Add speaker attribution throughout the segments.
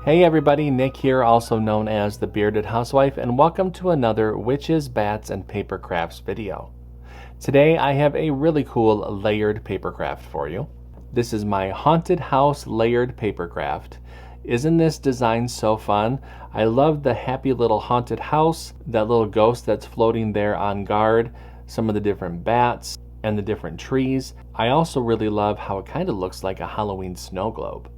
Speaker 1: Hey everybody, Nick here, also known as the Bearded Housewife, and welcome to another Witches, Bats, and Papercrafts video. Today I have a really cool layered papercraft for you. This is my haunted house layered papercraft. Isn't this design so fun? I love the happy little haunted house, that little ghost that's floating there on guard, some of the different bats, and the different trees. I also really love how it kind of looks like a Halloween snow globe.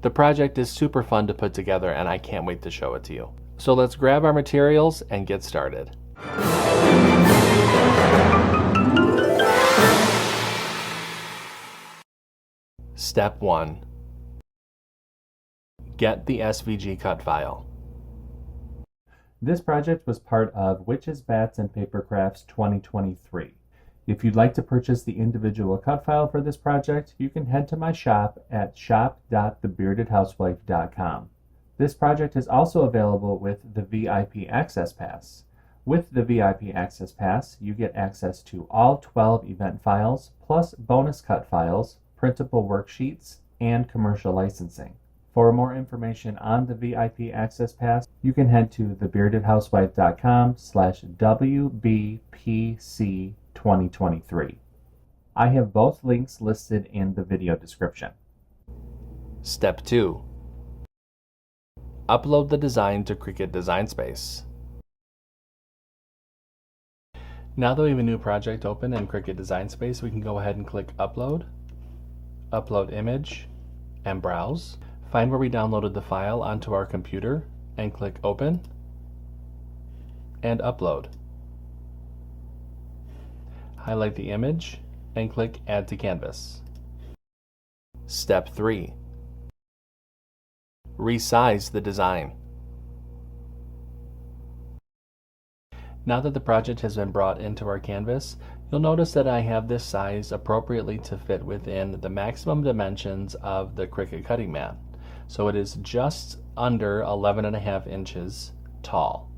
Speaker 1: The project is super fun to put together and I can't wait to show it to you. So let's grab our materials and get started. Step 1. Get the SVG cut file. This project was part of Witches, Bats, and Papercrafts 2023. If you'd like to purchase the individual cut file for this project, you can head to my shop at shop.thebeardedhousewife.com. This project is also available with the VIP Access Pass. With the VIP Access Pass, you get access to all 12 event files, plus bonus cut files, printable worksheets, and commercial licensing. For more information on the VIP Access Pass, you can head to thebeardedhousewife.com/WBPC 2023. I have both links listed in the video description. Step 2. Upload the design to CRICUT Design Space. Now that we have a new project open in CRICUT Design Space, we can go ahead and click Upload, Upload Image, and Browse. Find where we downloaded the file onto our computer and click Open and Upload. Highlight the image and click Add to Canvas. Step 3. Resize the design. Now that the project has been brought into our canvas, you'll notice that I have this size appropriately to fit within the maximum dimensions of the CRICUT cutting mat. So it is just under 11.5 inches tall.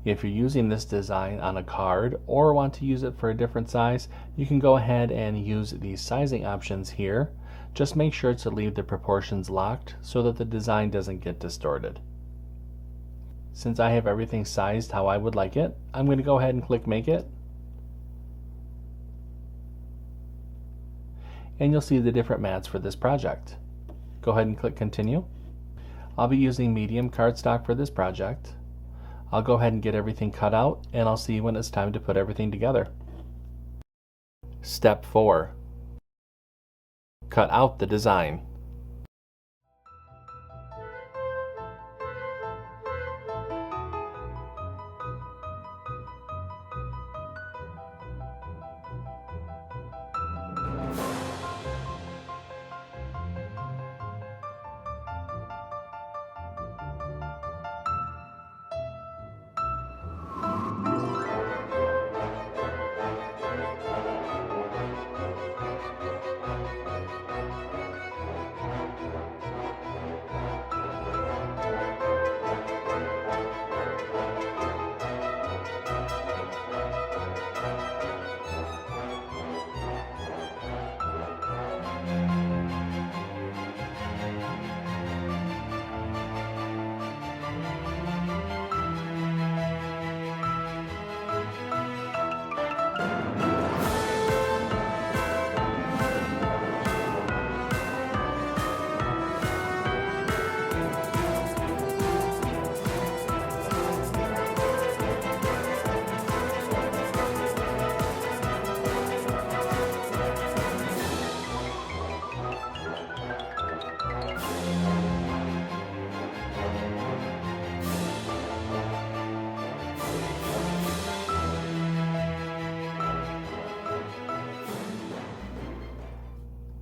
Speaker 1: If you're using this design on a card or want to use it for a different size, you can go ahead and use these sizing options here. Just make sure to leave the proportions locked so that the design doesn't get distorted. Since I have everything sized how I would like it, I'm going to go ahead and click Make It. And you'll see the different mats for this project. Go ahead and click Continue. I'll be using medium cardstock for this project. I'll go ahead and get everything cut out, and I'll see you when it's time to put everything together. Step 4. Cut out the design.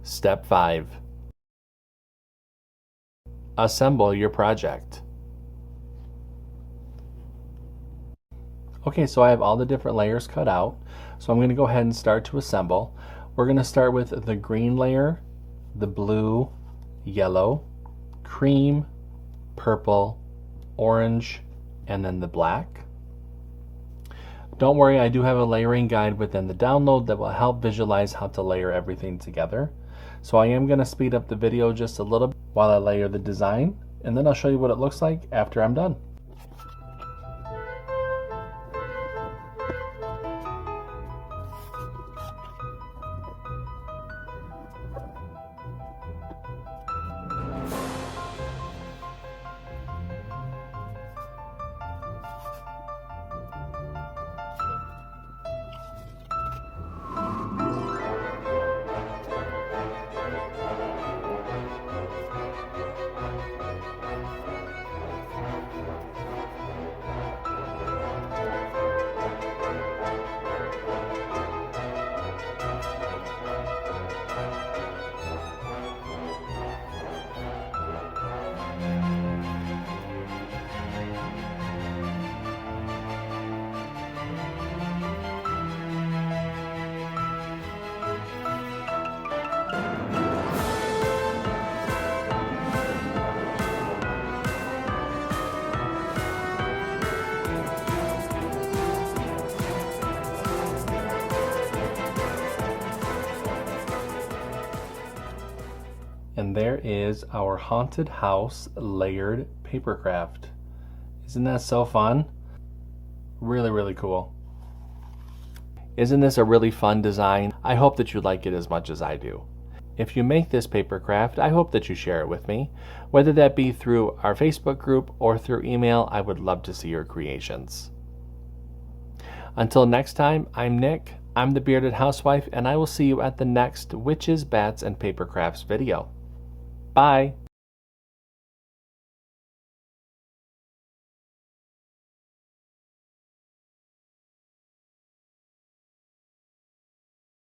Speaker 1: Step 5. Assemble your project. Okay, so I have all the different layers cut out, so I'm going to go ahead and start to assemble. We're going to start with the green layer, the blue, yellow, cream, purple, orange, and then the black. Don't worry, I do have a layering guide within the download that will help visualize how to layer everything together. So I am going to speed up the video just a little bit while I layer the design, and then I'll show you what it looks like after I'm done. And there is our haunted house layered papercraft. Isn't that so fun? Really, really cool. Isn't this a really fun design? I hope that you like it as much as I do. If you make this papercraft, I hope that you share it with me. Whether that be through our Facebook group or through email, I would love to see your creations. Until next time, I'm Nick. I'm the Bearded Housewife, and I will see you at the next Witches, Bats, and Papercrafts video. Bye!